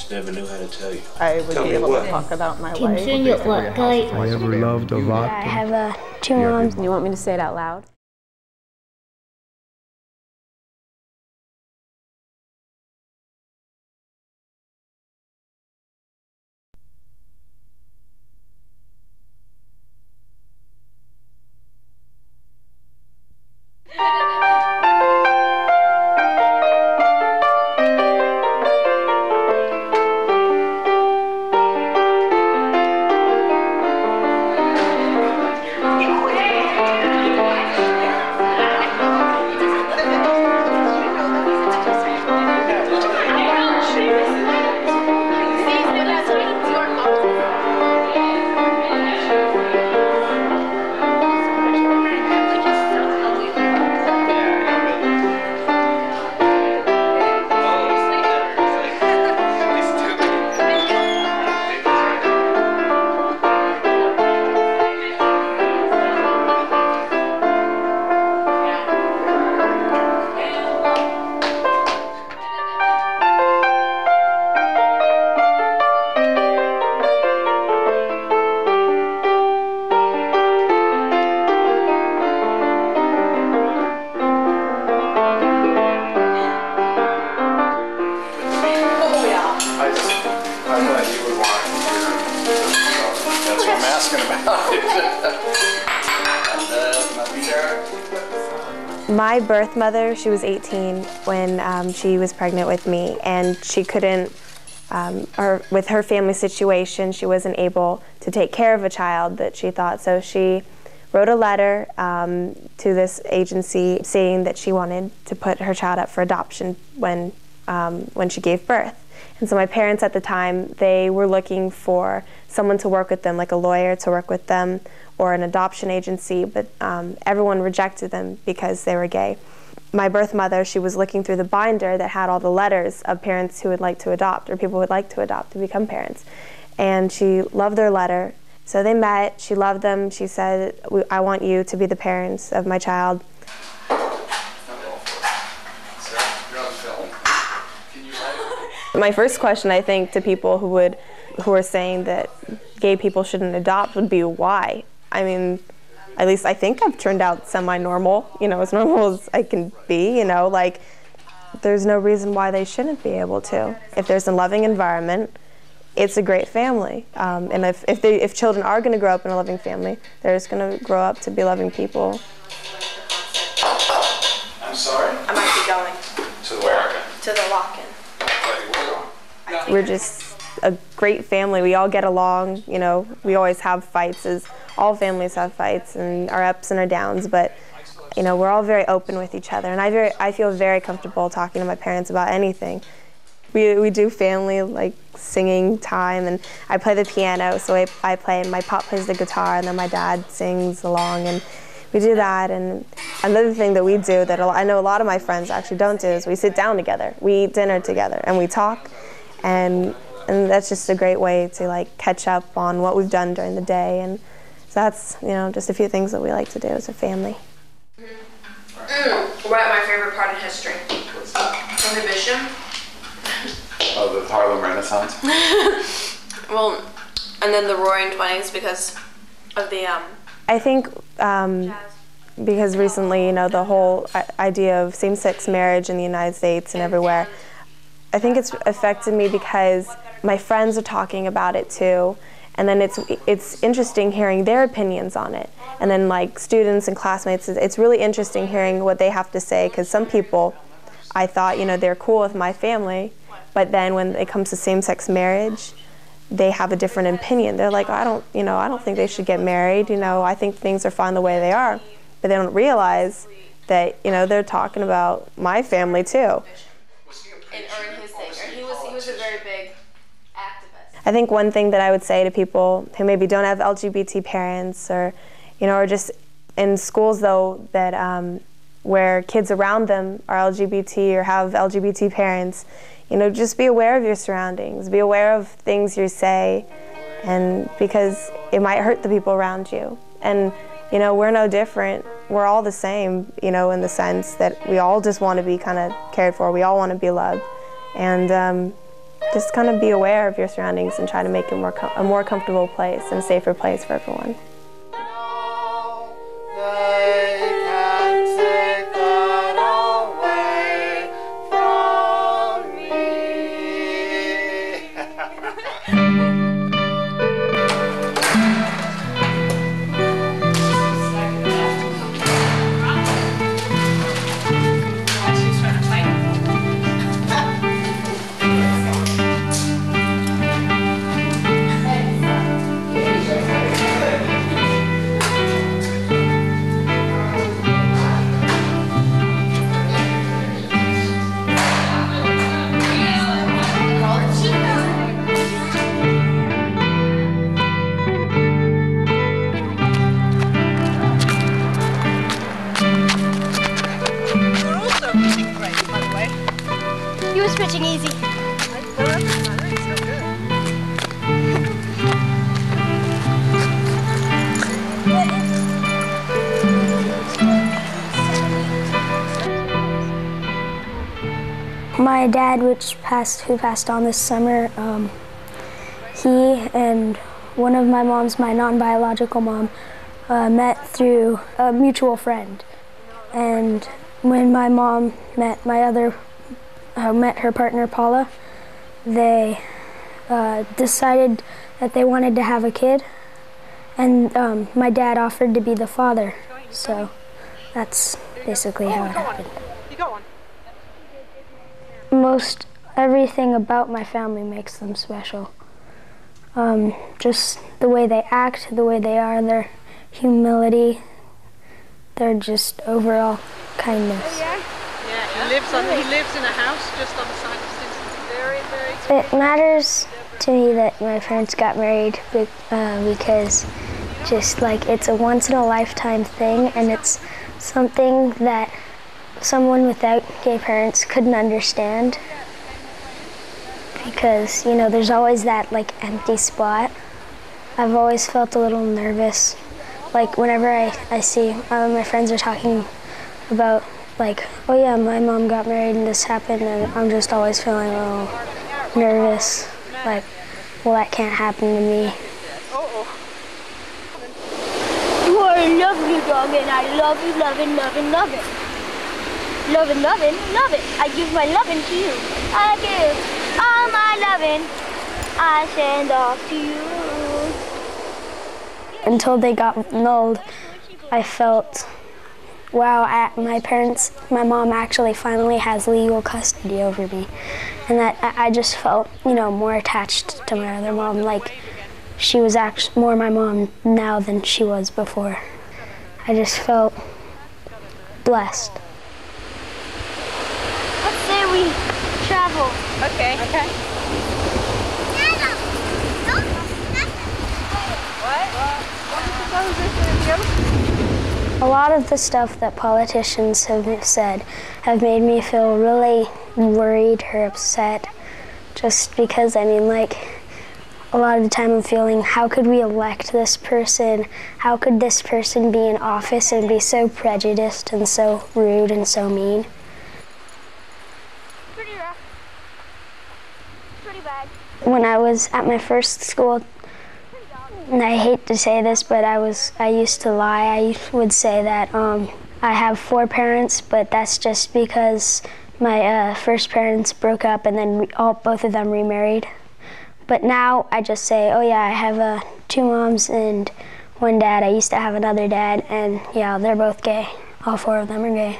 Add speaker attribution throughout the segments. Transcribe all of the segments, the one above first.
Speaker 1: just never knew how to tell you.
Speaker 2: I would be able to talk about my life.
Speaker 3: I ever loved a lot.
Speaker 4: I have 2 moms.
Speaker 5: You want me to say it out loud?
Speaker 4: My birth mother, she was 18 when she was pregnant with me, and she couldn't, with her family situation, she wasn't able to take care of a child that she thought, so she wrote a letter to this agency saying that she wanted to put her child up for adoption when she gave birth. And so my parents at the time, they were looking for someone to work with them, like a lawyer to work with them, or an adoption agency, but everyone rejected them because they were gay. My birth mother, she was looking through the binder that had all the letters of parents who would like to adopt, or people who would like to adopt to become parents. And she loved their letter. So they met, she loved them, she said, I want you to be the parents of my child. My first question, I think, to people who are saying that gay people shouldn't adopt would be why? I mean, at least I think I've turned out semi-normal, as normal as I can be, like there's no reason why they shouldn't be able to. If there's a loving environment, it's a great family. And if children are going to grow up in a loving family, they're just going to grow up to be loving people.
Speaker 6: I'm sorry?
Speaker 4: I might be going.
Speaker 6: To where?
Speaker 4: To the lock-in. We're just a great family. We all get along, we always have fights, as all families have fights and our ups and our downs, but we're all very open with each other, and I feel very comfortable talking to my parents about anything. We do family, like, singing time, and I play the piano, so I play, and my pop plays the guitar, and then my dad sings along, and we do that. And another thing that we do that I know a lot of my friends actually don't do is we sit down together, we eat dinner together, and we talk, and that's just a great way to, like, catch up on what we've done during the day. And so that's, just a few things that we like to do as a family.
Speaker 7: What my favorite part in history? Prohibition.
Speaker 6: Oh, the Harlem Renaissance?
Speaker 7: Well, and then the Roaring 20s because of the
Speaker 4: I think because recently, the whole idea of same-sex marriage in the United States and everywhere, I think it's affected me because my friends are talking about it too, and then it's interesting hearing their opinions on it. And then, like, students and classmates, it's really interesting hearing what they have to say, because some people, I thought, they're cool with my family, but then when it comes to same-sex marriage, they have a different opinion. They're like, I don't think they should get married. I think things are fine the way they are. But they don't realize that, they're talking about my family too.
Speaker 7: in his thing, or he was a very big activist.
Speaker 4: I think one thing that I would say to people who maybe don't have LGBT parents, or or just in schools though that where kids around them are LGBT or have LGBT parents, just be aware of your surroundings, be aware of things you say, and because it might hurt the people around you. And we're no different. We're all the same, in the sense that we all just want to be kind of cared for. We all want to be loved. And just kind of be aware of your surroundings and try to make it a more comfortable place and a safer place for everyone.
Speaker 1: Switching easy.
Speaker 5: My dad, who passed on this summer, he and one of my moms, my non-biological mom, met through a mutual friend. And when my mom met her partner Paula, they decided that they wanted to have a kid, and my dad offered to be the father. So that's basically how it happened. Most everything about my family makes them special. Just the way they act, the way they are, their humility, their just overall kindness.
Speaker 2: He lives in a house just on the side of Stinson. Very, very.
Speaker 5: It matters to me that my parents got married because just like it's a once in a lifetime thing, and it's something that someone without gay parents couldn't understand, because, you know, there's always that like empty spot. I've always felt a little nervous, like whenever I see my friends are talking about like, oh yeah, my mom got married and this happened, and I'm just always feeling a little nervous, like, well, that can't happen to me.
Speaker 1: You are a lovely dog, and I love you, loving, loving, loving. Loving, loving, loving. I give my loving to you. I give all my loving. I send off to you.
Speaker 5: Until they got annulled, I felt, wow, my mom actually finally has legal custody over me. And that I just felt, you know, more attached to my other mom. Like, she was actually more my mom now than she was before. I just felt blessed.
Speaker 1: Let's say we travel.
Speaker 2: Okay. Okay.
Speaker 5: A lot of the stuff that politicians have said have made me feel really worried or upset, just because, I mean, like, a lot of the time I'm feeling, how could we elect this person? How could this person be in office and be so prejudiced and so rude and so mean?
Speaker 1: Pretty rough. Pretty bad.
Speaker 5: When I was at my first school, and I hate to say this, but I used to lie. I would say that I have 4 parents, but that's just because my first parents broke up and then both of them remarried. But now I just say, oh yeah, I have 2 moms and 1 dad. I used to have another dad, and yeah, they're both gay. All 4 of them are gay.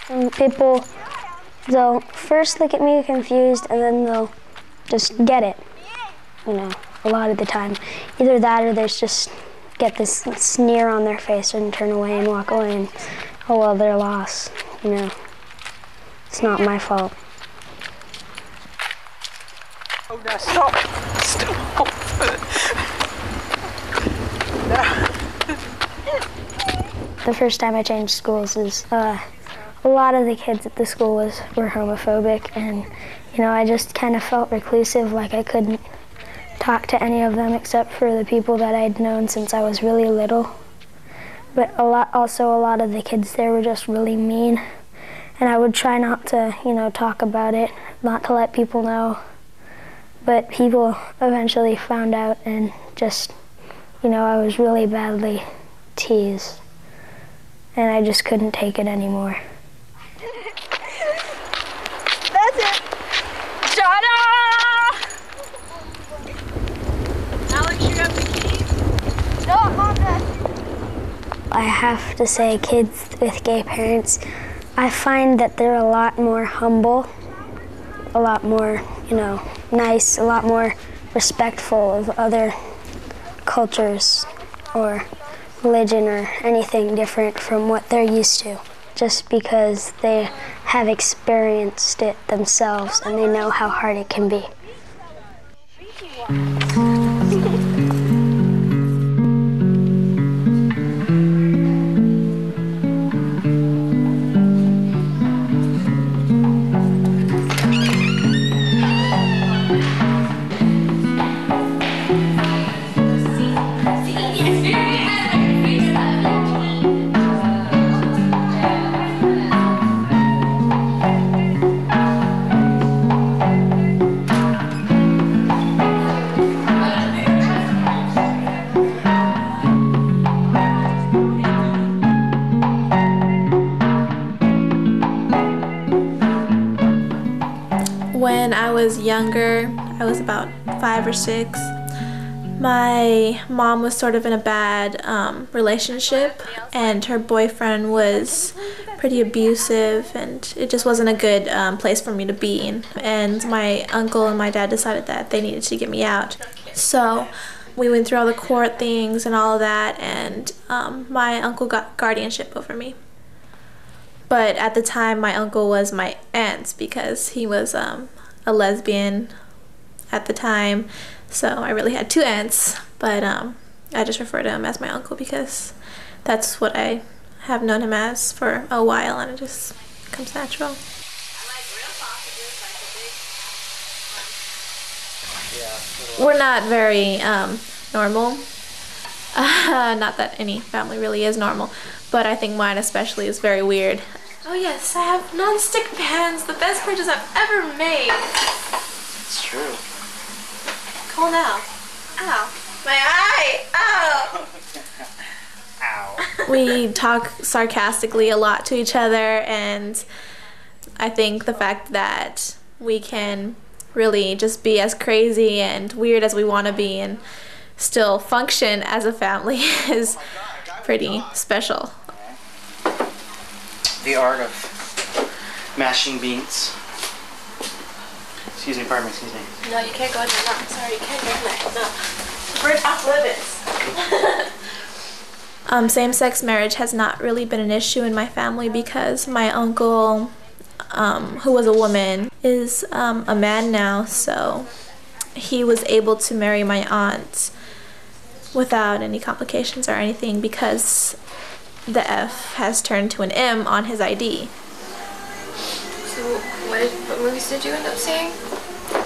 Speaker 5: And people, they'll first look at me confused, and then they'll just get it, you know, a lot of the time. Either that or there's just get this sneer on their face and turn away and walk away and, oh well, they're lost, you know. It's not my fault.
Speaker 2: Oh no, stop! Stop!
Speaker 5: The first time I changed schools is a lot of the kids at the school were homophobic, and you know, I just kind of felt reclusive, like I couldn't talk to any of them except for the people that I'd known since I was really little. But also a lot of the kids there were just really mean, and I would try not to, talk about it, not to let people know. But people eventually found out, and just, I was really badly teased, and I just couldn't take it anymore.
Speaker 1: That's it. Ta-da!
Speaker 2: Alex, you have the keys?
Speaker 1: No, I'm on that.
Speaker 5: I have to say, kids with gay parents, I find that they're a lot more humble, a lot more, nice, a lot more respectful of other cultures or religion or anything different from what they're used to, just because they have experienced it themselves and they know how hard it can be.
Speaker 8: When I was younger, I was about 5 or 6, my mom was sort of in a bad relationship, and her boyfriend was pretty abusive, and it just wasn't a good place for me to be in. And my uncle and my dad decided that they needed to get me out. So we went through all the court things and all of that, and my uncle got guardianship over me. But at the time, my uncle was my aunt because he was a lesbian at the time. So I really had 2 aunts, but I just refer to him as my uncle because that's what I have known him as for a while, and it just comes natural. We're not very normal. Not that any family really is normal, but I think mine especially is very weird. Oh yes, I have non-stick pans, the best purchase I've ever made.
Speaker 9: It's true.
Speaker 8: Cool now. Ow. My eye! Ow!
Speaker 9: Ow.
Speaker 8: We talk sarcastically a lot to each other, and I think the fact that we can really just be as crazy and weird as we want to be and still function as a family is pretty special.
Speaker 9: The art of mashing beans. Excuse me, pardon me, excuse me.
Speaker 8: No, you can't go in there. No, I'm sorry, you can't go in there. No. We're off limits. Same-sex marriage has not really been an issue in my family because my uncle, who was a woman, is a man now, so he was able to marry my aunt without any complications or anything because the F has turned to an M on his ID.
Speaker 7: So what movies did you end up seeing?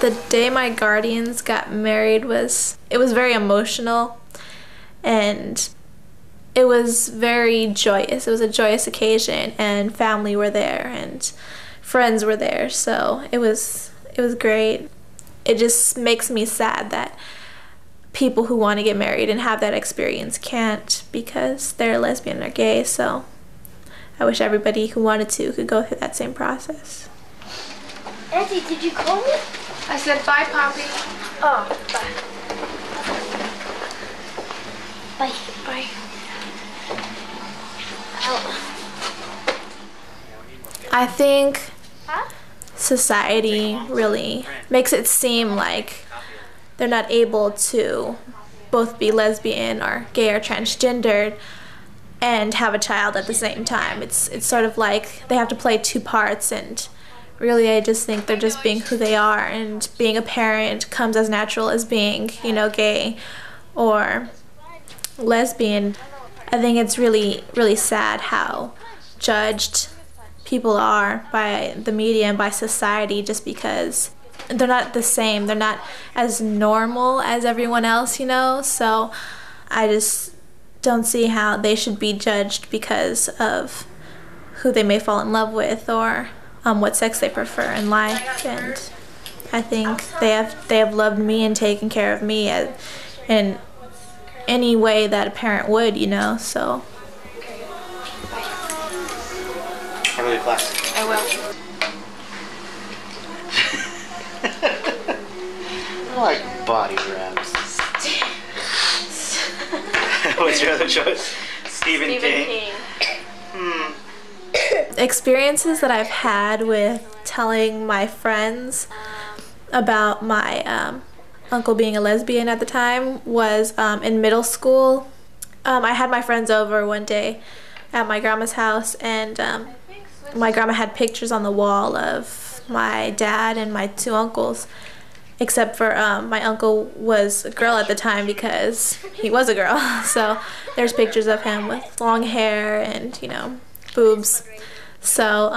Speaker 8: The day my guardians got married was very emotional, and it was very joyous. It was a joyous occasion, and family were there and friends were there, so it was great. It just makes me sad that people who want to get married and have that experience can't because they're lesbian or gay, so I wish everybody who wanted to could go through that same process.
Speaker 1: Auntie, did you call me?
Speaker 7: I said bye, Poppy.
Speaker 1: Oh, bye. Bye.
Speaker 7: Bye.
Speaker 8: I think society really makes it seem like they're not able to both be lesbian or gay or transgendered and have a child at the same time. It's sort of like they have to play 2 parts, and really I just think they're just being who they are, and being a parent comes as natural as being, gay or lesbian. I think it's really, really sad how judged people are by the media and by society just because they're not the same. They're not as normal as everyone else, so I just don't see how they should be judged because of who they may fall in love with or what sex they prefer in life. And I think they have loved me and taken care of me in any way that a parent would, you know. So.
Speaker 9: Have a good class.
Speaker 7: I will.
Speaker 9: I like body wraps. What's your other choice? Stephen King.
Speaker 8: Experiences that I've had with telling my friends about my uncle being a lesbian at the time was in middle school. I had my friends over one day at my grandma's house, and my grandma had pictures on the wall of my dad and my two uncles, except for my uncle was a girl at the time because he was a girl. So there's pictures of him with long hair and, you know, boobs. So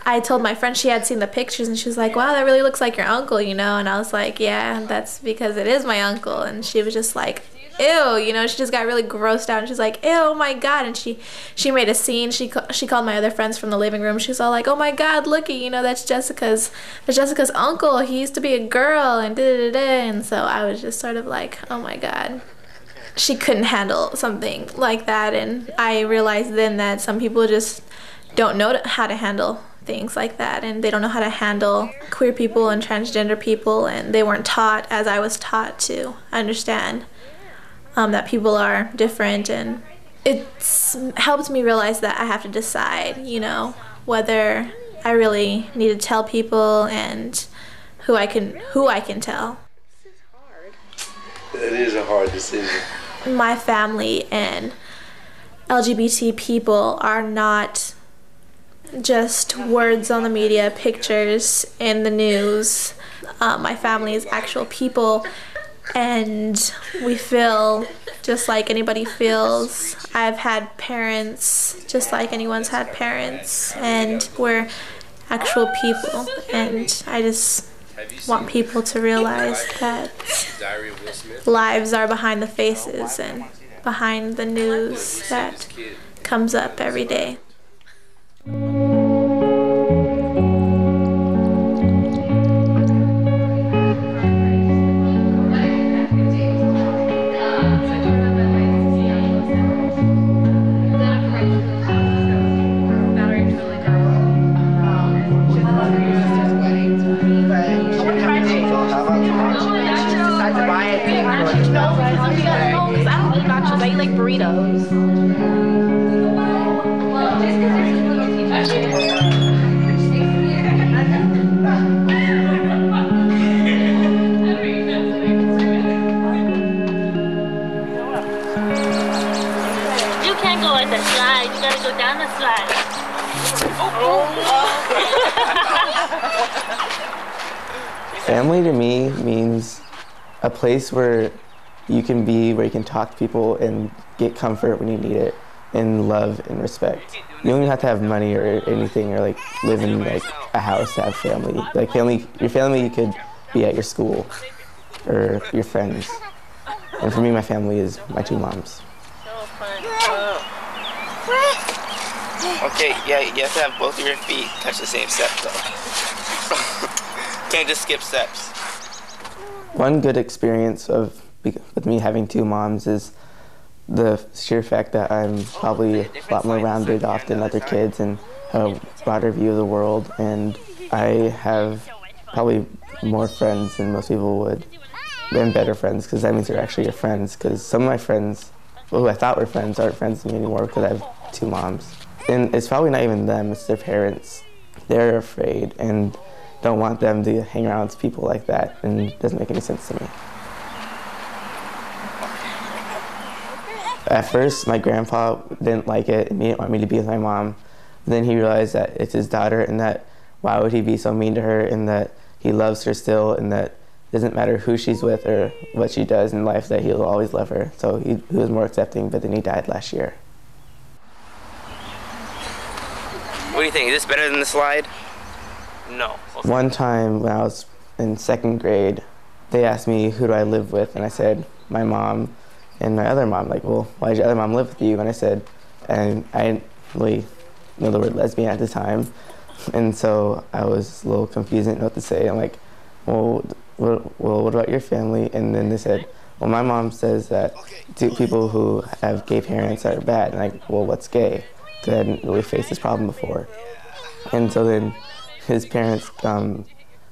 Speaker 8: I told my friend she had seen the pictures, and she was like, wow, that really looks like your uncle, you know. And I was like, yeah, that's because it is my uncle. And she was just like, ew, you know, she just got really grossed out, and she's like, ew, oh my God. And she made a scene. She called my other friends from the living room. She was all like, oh my God, looky, you know, that's Jessica's uncle. He used to be a girl, and da-da-da-da. And so I was just sort of like, oh my God. She couldn't handle something like that. And I realized then that some people just don't know how to handle things like that, and they don't know how to handle queer people and transgender people, and they weren't taught, as I was taught, to understand that people are different. And it's helped me realize that I have to decide, you know, whether I really need to tell people and who I can tell.
Speaker 3: It is a hard decision.
Speaker 8: My family and LGBT people are not just words on the media, pictures in the news. My family is actual people, and we feel just like anybody feels. I've had parents just like anyone's had parents, and we're actual people. And I just want people to realize that lives are behind the faces and behind the news that comes up every day.
Speaker 10: Family to me means a place where you can be, where you can talk to people and get comfort when you need it, and love and respect. You don't even have to have money or anything, or like live in like a house to have family. Like your family could be at your school or your friends. And for me, my family is my two moms.
Speaker 9: Okay, yeah, you have to have both of your feet touch the same step though. Can't just skip steps.
Speaker 10: One good experience with me having two moms is the sheer fact that I'm probably a lot more rounded off than other kids and have a broader view of the world, and I have probably more friends than most people would, and better friends, because that means they're actually your friends, because some of my friends, who I thought were friends, aren't friends with me anymore because I have two moms. And it's probably not even them, it's their parents. They're afraid and don't want them to hang around with people like that, and it doesn't make any sense to me. At first, my grandpa didn't like it and he didn't want me to be with my mom. Then he realized that it's his daughter, and that why would he be so mean to her, and that he loves her still, and that it doesn't matter who she's with or what she does in life, that he'll always love her. So he was more accepting, but then he died last year.
Speaker 9: What do you think? Is this better than the slide? No.
Speaker 10: One time when I was in 2nd grade, they asked me who do I live with, and I said my mom and my other mom. Like, well, why did your other mom live with you? And I said, and I didn't really know the word lesbian at the time. And so I was a little confused, didn't know what to say. I'm like, well, what about your family? And then they said, well, my mom says that people who have gay parents are bad. And I'm like, well, what's gay? Because I hadn't really faced this problem before. And so then his parents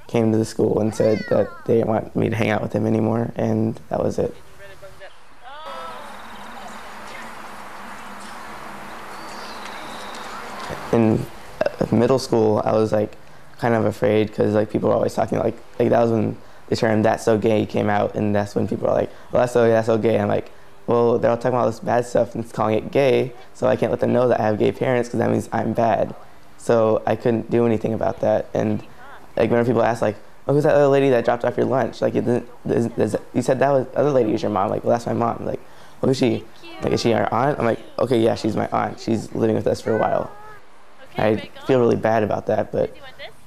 Speaker 10: came to the school and said that they didn't want me to hang out with him anymore, and that was it. In middle school, I was like kind of afraid because like people were always talking like that was when the term "that's so gay" came out, and that's when people were like, well, that's so gay. And I'm like, well, they're all talking about all this bad stuff and calling it gay, so I can't let them know that I have gay parents because that means I'm bad. So I couldn't do anything about that. And like whenever people ask like, oh, who's that other lady that dropped off your lunch? Like, you said that was other lady is your mom. Like, well, that's my mom. Like, well, who's she? Like, is she our aunt? I'm like, okay, yeah, she's my aunt. She's living with us for a while. I feel really bad about that, but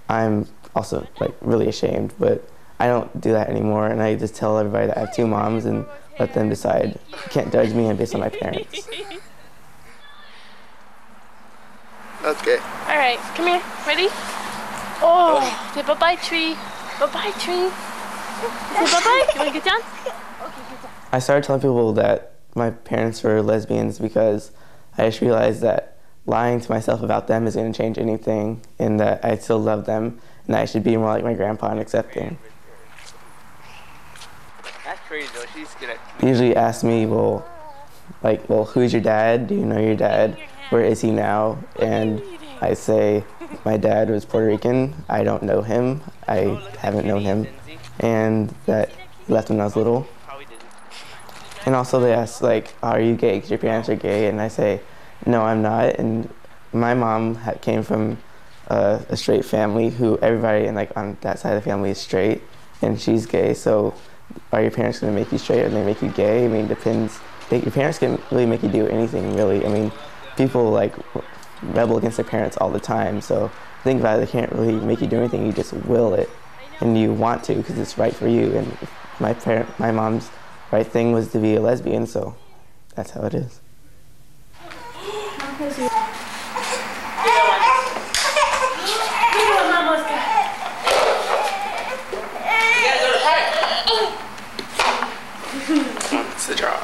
Speaker 10: I'm also like really ashamed. But I don't do that anymore, and I just tell everybody that I have two moms and let them decide. You can't judge me based on my parents.
Speaker 6: Okay.
Speaker 11: All right, come here. Ready? Oh, say bye-bye, tree. Bye-bye, tree. Say bye-bye. You want to get down? Okay, get down.
Speaker 10: I started telling people that my parents were lesbians because I just realized that lying to myself about them isn't going to change anything, and that I still love them, and that I should be more like my grandpa and accepting.
Speaker 9: That's crazy though. She's gonna
Speaker 10: Usually ask me, well, who's your dad? Do you know your dad? Where is he now? And I say, my dad was Puerto Rican. I don't know him. I haven't known him. And that he left when I was little. And also they ask, like, are you gay? Because your parents are gay. And I say, no, I'm not. And my mom came from a straight family who everybody on that side of the family is straight. And she's gay. So are your parents going to make you straight or they make you gay? I mean, it depends. Your parents can really make you do anything, really. I mean, people rebel against their parents all the time, so think about it, they can't really make you do anything, you just will it, and you want to because it's right for you. And my mom's right thing was to be a lesbian, so that's how it is.
Speaker 9: It's the job.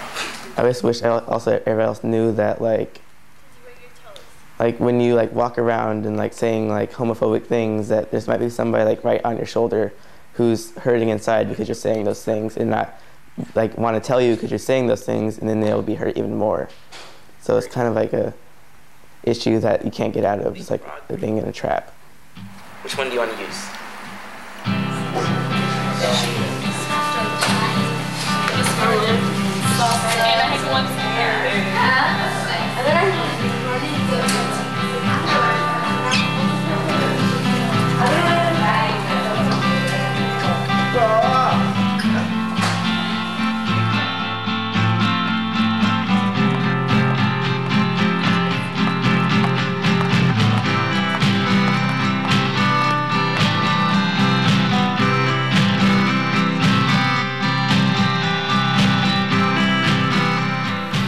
Speaker 10: I just wish also everybody else knew that like when you walk around and saying homophobic things, that there might be somebody right on your shoulder who's hurting inside because you're saying those things, and not want to tell you because you're saying those things, and then they'll be hurt even more. So it's kind of a issue that you can't get out of. It's like being in a trap.
Speaker 9: Which one do you want to use?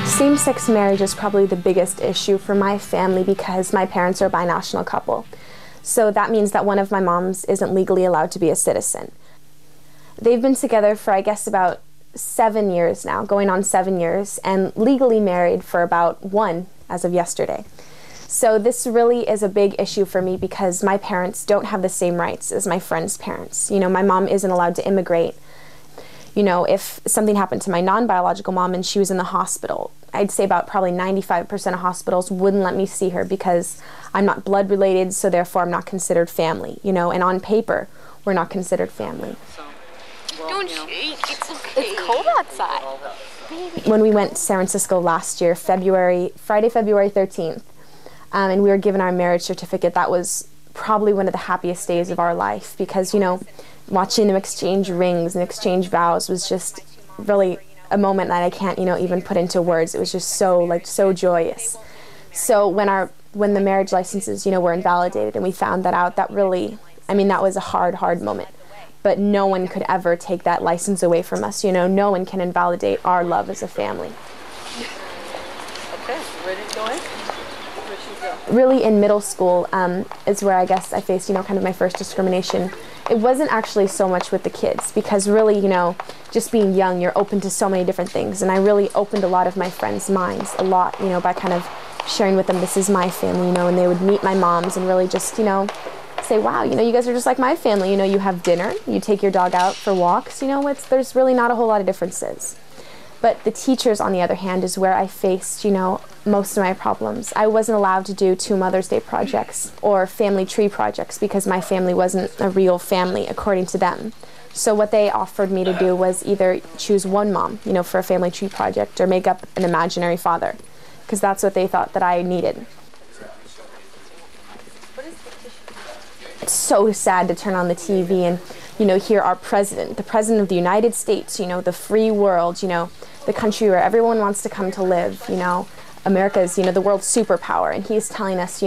Speaker 4: Same-sex marriage is probably the biggest issue for my family because my parents are a binational couple. So that means that one of my moms isn't legally allowed to be a citizen. They've been together for, I guess, about 7 years now, going on 7 years, and legally married for about 1 as of yesterday. So this really is a big issue for me because my parents don't have the same rights as my friends' parents. You know, my mom isn't allowed to immigrate. You know, if something happened to my non-biological mom and she was in the hospital, I'd say about probably 95% of hospitals wouldn't let me see her because I'm not blood related, so therefore I'm not considered family, you know, and on paper, we're not considered family.
Speaker 11: Don't shake, it's okay. It's cold outside.
Speaker 4: When we went to San Francisco last year, Friday, February 13th, and we were given our marriage certificate, that was probably one of the happiest days of our life because, you know, watching them exchange rings and exchange vows was just really a moment that I can't, you know, even put into words. It was just so joyous. So when the marriage licenses, you know, were invalidated and we found that out, that really, I mean, that was a hard moment. But no one could ever take that license away from us, you know. No one can invalidate our love as a family.
Speaker 2: Okay, ready to go in?
Speaker 4: really in middle school is where I guess I faced, kind of my first discrimination. It wasn't actually so much with the kids, because really, just being young, you're open to so many different things, and I really opened a lot of my friends' minds a lot, by kind of sharing with them, this is my family, and they would meet my moms and really just, say, wow, you guys are just like my family, you have dinner, you take your dog out for walks, there's really not a whole lot of differences. But the teachers, on the other hand, is where I faced, most of my problems. I wasn't allowed to do 2 Mother's Day projects or family tree projects because my family wasn't a real family according to them. So what they offered me to do was either choose one mom, for a family tree project, or make up an imaginary father, because that's what they thought that I needed. It's so sad to turn on the TV and, hear our president, the president of the United States, the free world, the country where everyone wants to come to live, America's, the world's superpower, and he's telling us,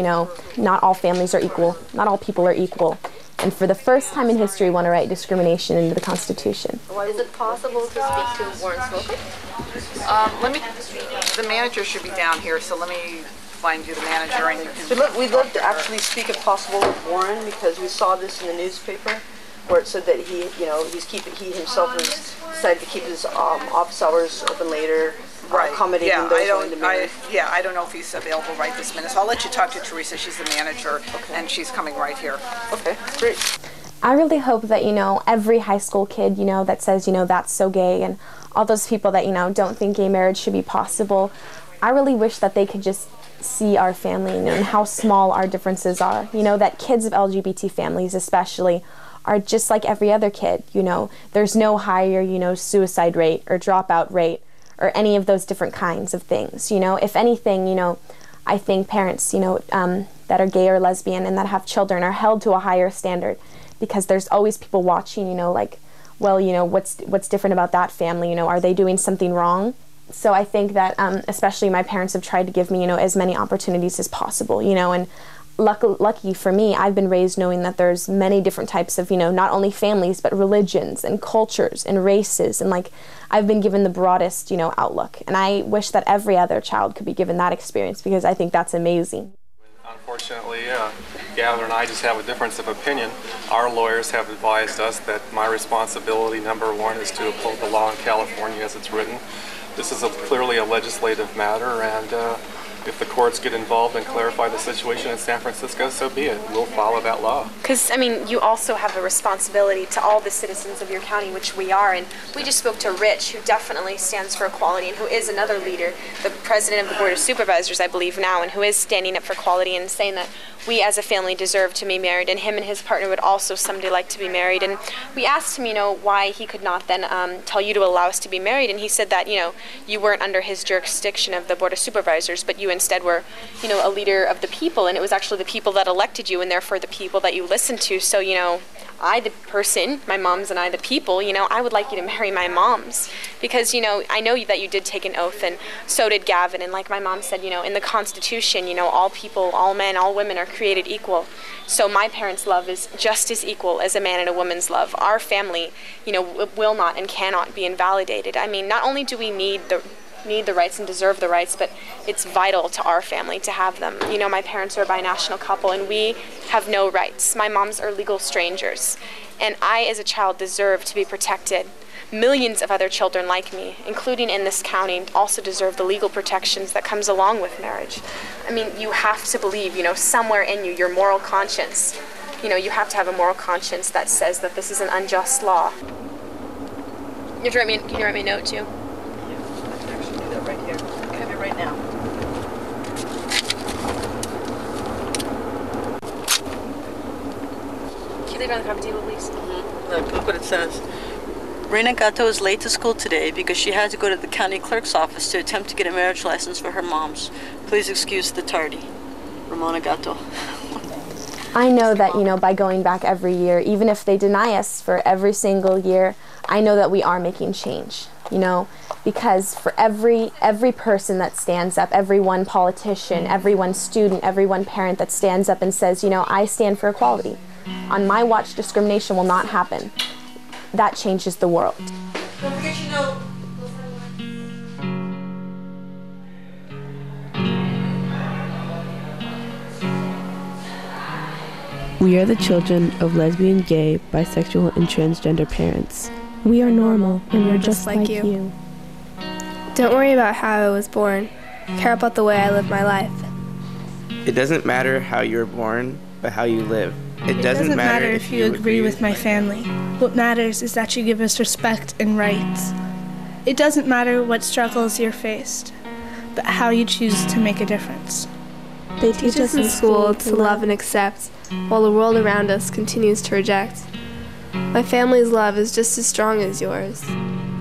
Speaker 4: not all families are equal, not all people are equal, and for the first time in history want to write discrimination into the Constitution.
Speaker 7: Is it possible to speak to Warren Slocum?
Speaker 2: The manager should be down here, so let me find you the manager. And
Speaker 12: We'd love to actually speak if possible with Warren, because we saw this in the newspaper where it said that he himself has decided to keep his office hours open later, accommodating those willing to marry.
Speaker 2: I don't know if he's available right this minute, so I'll let you talk to Teresa. She's the manager, and she's coming right here.
Speaker 12: Okay, great.
Speaker 4: I really hope that, every high school kid, that says, that's so gay, and all those people that, don't think gay marriage should be possible, I really wish that they could just see our family and how small our differences are. That kids of LGBT families especially are just like every other kid, There's no higher, suicide rate or dropout rate or any of those different kinds of things, If anything, I think parents, that are gay or lesbian and that have children are held to a higher standard, because there's always people watching, like, well, what's different about that family, are they doing something wrong? So I think that especially my parents have tried to give me, as many opportunities as possible, and lucky for me, I've been raised knowing that there's many different types of, not only families, but religions and cultures and races, and like, I've been given the broadest, outlook, and I wish that every other child could be given that experience, because I think that's amazing.
Speaker 13: Unfortunately, Gavin and I just have a difference of opinion. Our lawyers have advised us that my responsibility, number one, is to uphold the law in California as it's written. This is clearly a legislative matter, and if the courts get involved and clarify the situation in San Francisco, so be it. We'll follow that law.
Speaker 14: Because, you also have a responsibility to all the citizens of your county, which we are, and we just spoke to Rich, who definitely stands for equality and who is another leader, the president of the Board of Supervisors, I believe now, and who is standing up for equality and saying that we as a family deserve to be married, and him and his partner would also someday like to be married. And we asked him, why he could not then tell you to allow us to be married, and he said that, you weren't under his jurisdiction of the Board of Supervisors, but you instead were, a leader of the people, and it was actually the people that elected you, and therefore the people that you listened to. So, I, the person, my mom's and I, the people, I would like you to marry my moms, because, I know that you did take an oath, and so did Gavin, and like my mom said, in the Constitution, all people, all men, all women are created equal. So my parents' love is just as equal as a man and a woman's love. Our family, will not and cannot be invalidated. Not only do we need the rights and deserve the rights, but it's vital to our family to have them. My parents are a binational couple, and we have no rights. My moms are legal strangers, and I, as a child, deserve to be protected. Millions of other children like me, including in this county, also deserve the legal protections that comes along with marriage. You have to believe, somewhere in you, your moral conscience. You have to have a moral conscience that says that this is an unjust law. You have to can you write me a note too?
Speaker 12: Right here. I have it right now.
Speaker 14: Can you leave it on the coffee table, please?
Speaker 12: Look what it says. Reina Gatto is late to school today because she had to go to the county clerk's office to attempt to get a marriage license for her moms. Please excuse the tardy. Ramona Gatto.
Speaker 4: I know that, by going back every year, even if they deny us for every single year, I know that we are making change, because for every person that stands up, every one politician, every one student, every one parent that stands up and says, I stand for equality. On my watch, discrimination will not happen. That changes the world.
Speaker 12: Don't forget your note.
Speaker 15: We are the children of lesbian, gay, bisexual, and transgender parents. We are normal, and we're just like you.
Speaker 16: Don't worry about how I was born. Care about the way I live my life.
Speaker 10: It doesn't matter how you were born, but how you live.
Speaker 17: It doesn't matter if you agree with my family. What matters is that you give us respect and rights. It doesn't matter what struggles you're faced, but how you choose to make a difference.
Speaker 16: They teach us in school to love and accept, while the world around us continues to reject. My family's love is just as strong as yours.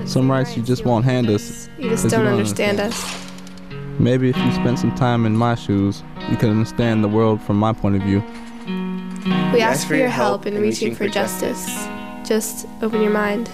Speaker 18: Some rights you just won't hand us.
Speaker 16: You just don't understand us.
Speaker 18: Maybe if you spent some time in my shoes, you could understand the world from my point of view.
Speaker 16: We ask for your help in reaching for justice. Just open your mind.